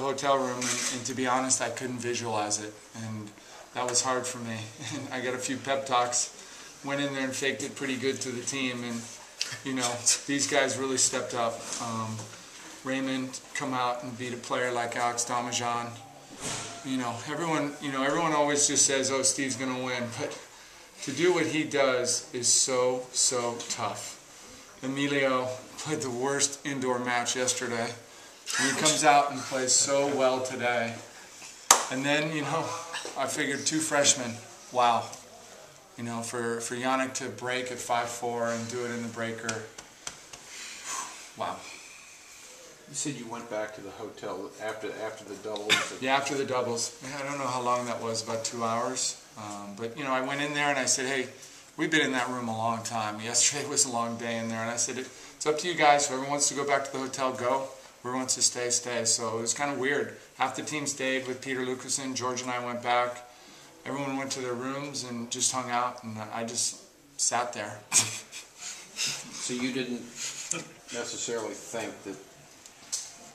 hotel room, and to be honest, I couldn't visualize it, and that was hard for me. And I got a few pep talks, went in there and faked it pretty good to the team, and you know, these guys really stepped up. Raymond come out and beat a player like Alex Damajan. You know, everyone always just says, "Oh, Steve's going to win," but to do what he does is so tough. Emilio played the worst indoor match yesterday, and he comes out and plays so well today. And then, you know, I figured 2 freshmen, wow. You know, for Yannick to break at 5'4" and do it in the breaker, wow. You said you went back to the hotel after the doubles? Yeah, after the doubles. I don't know how long that was, about 2 hours. But, you know, I went in there and I said, hey, we've been in that room a long time. Yesterday was a long day in there. And I said, it's up to you guys. Whoever wants to go back to the hotel, go. Whoever wants to stay, stay. So it was kind of weird. Half the team stayed with Peter Lucasen. George and I went back. Everyone went to their rooms and just hung out. And I just sat there. So you didn't necessarily think that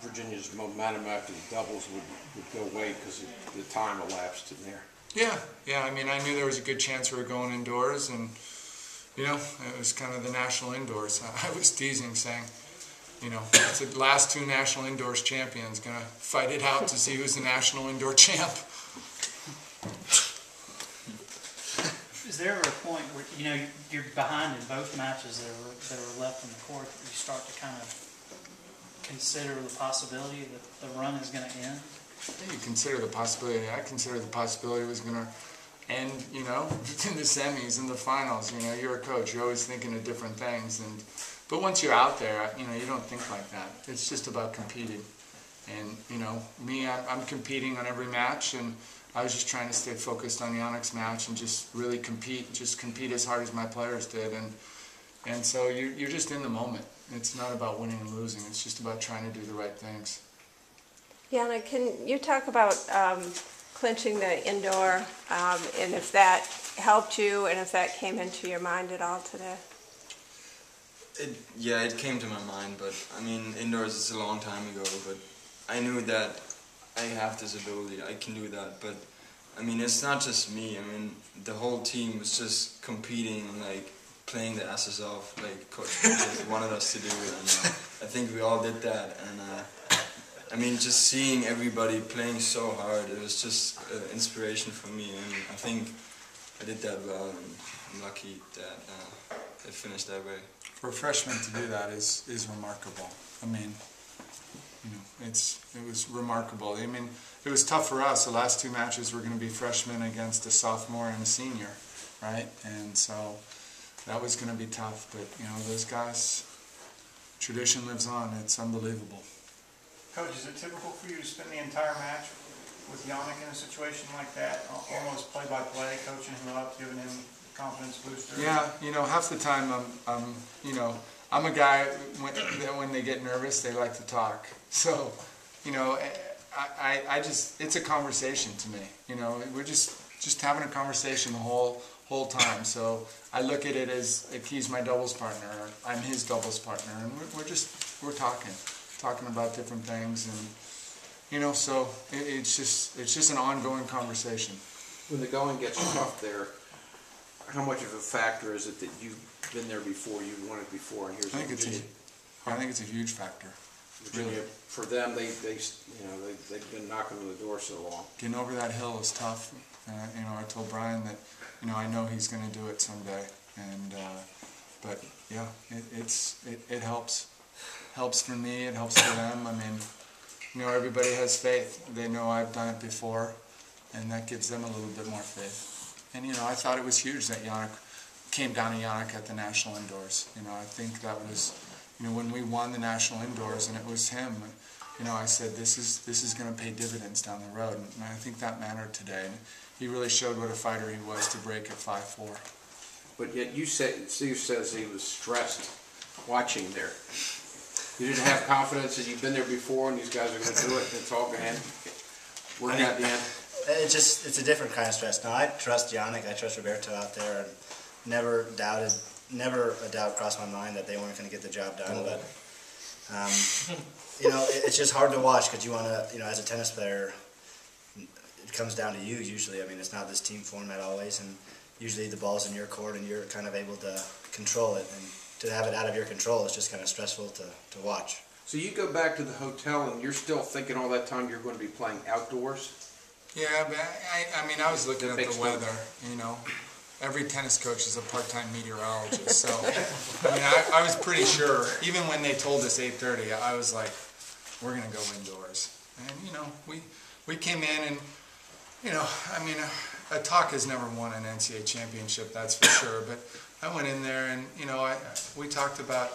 Virginia's momentum after the doubles would go away because the time elapsed in there? Yeah. I mean, I knew there was a good chance we were going indoors, and you know, it was kind of the national indoors. I was teasing, saying, you know, it's the last 2 national indoors champions gonna fight it out to see who's the national indoor champ. Is there a point where, you know, you're behind in both matches that are left on the court, that you start to kind of consider the possibility that the run is going to end? Yeah, you consider the possibility. I consider the possibility it was going to end, you know, in the semis, in the finals. You know, you're a coach. You're always thinking of different things. But once you're out there, you know, you don't think like that. It's just about competing. And, you know, me, I'm competing on every match, and I was just trying to stay focused on Yannick's match and just really compete as hard as my players did. And so you're just in the moment. It's not about winning and losing. It's just about trying to do the right things. Yannick, can you talk about clinching the indoor and if that helped you and if that came into your mind at all today? Yeah, it came to my mind, but I mean, indoors is a long time ago, but I knew that I have this ability, I can do that, but I mean, it's not just me. I mean, the whole team was just competing, like playing the asses off, like Coach wanted us to do it, and I think we all did that. And I mean, just seeing everybody playing so hard, it was just inspiration for me, and I think I did that well, and I'm lucky that it finished that way. For a freshman to do that is remarkable. I mean, you know, it was remarkable. I mean, it was tough for us. The last 2 matches were going to be freshmen against a sophomore and a senior, right? And so that was going to be tough. But you know, those guys, tradition lives on. It's unbelievable. Coach, is it typical for you to spend the entire match with Yannick in a situation like that, almost play-by-play, coaching him up, giving him confidence booster? Yeah, you know, half the time you know, I'm a guy when they get nervous, they like to talk. So, you know, I just, it's a conversation to me. You know, we're just having a conversation the whole time. So I look at it as if he's my doubles partner, or I'm his doubles partner, and we're talking about different things, and you know, so it's just an ongoing conversation. When the going gets tough there, how much of a factor is it that you've been there before, you won it before, and here's I think it's a huge factor. Virginia, really. For them, they've been knocking on the door so long. Getting over that hill is tough. You know, I told Brian that, you know, I know he's going to do it someday, and but yeah, it helps. Helps for me. It helps for them. I mean, you know, everybody has faith. They know I've done it before, and that gives them a little bit more faith. And you know, I thought it was huge that Yannick came down to Yannick at the national indoors. You know, I think that was, you know, when we won the national indoors and it was him. You know, I said this is going to pay dividends down the road, and I think that mattered today. And he really showed what a fighter he was to break at 5'4". But yet Steve says he was stressed watching there. You didn't have confidence that you've been there before and these guys are going to do it and it's all going to work out at the end? It's a different kind of stress. Now, I trust Yannick, I trust Roberto out there, and never a doubt crossed my mind that they weren't going to get the job done. But it's just hard to watch because you want to, as a tennis player, it comes down to you usually. I mean, it's not this team format always, and usually the ball's in your court and you're kind of able to control it. And to have it out of your control is just kind of stressful to watch. So you go back to the hotel and you're still thinking all that time you're going to be playing outdoors? Yeah, but I was looking at Big the weather, Every tennis coach is a part-time meteorologist, so, I was pretty sure, even when they told us 8:30, I was like, we're going to go indoors. And, we came in and, a talk has never won an NCAA championship, that's for sure, but I went in there and, we talked about,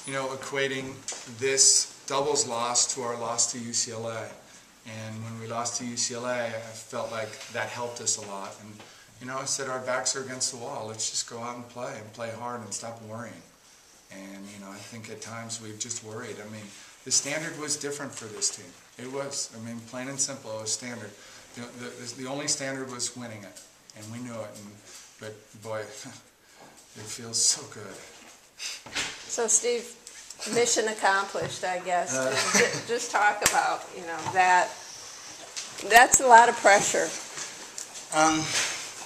equating this doubles loss to our loss to UCLA. And when we lost to UCLA, I felt like that helped us a lot. And, I said our backs are against the wall. Let's just go out and play hard and stop worrying. And, I think at times we've just worried. The standard was different for this team. It was. Plain and simple, it was standard. The only standard was winning it. And we knew it. But, boy, it feels so good. So, Steve, mission accomplished, I guess. Just talk about, that. That's a lot of pressure.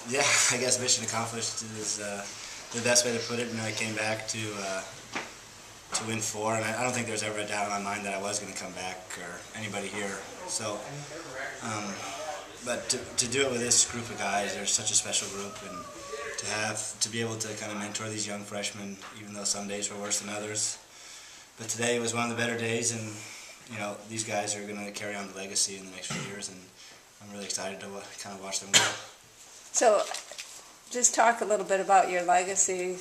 Yeah, I guess mission accomplished is the best way to put it. I came back to win 4, and I don't think there was ever a doubt in my mind that I was going to come back or anybody here. So, but to do it with this group of guys, they're such a special group, and to be able to kind of mentor these young freshmen, even though some days were worse than others. But today was one of the better days, and these guys are going to carry on the legacy in the next few years, and I'm really excited to kind of watch them go. So, just talk a little bit about your legacy,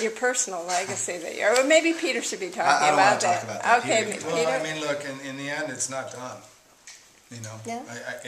your personal legacy that you're. Or maybe Peter should be talking about that. I don't want to talk about that. Okay, Peter. Well, look, in the end, it's not done. Yeah.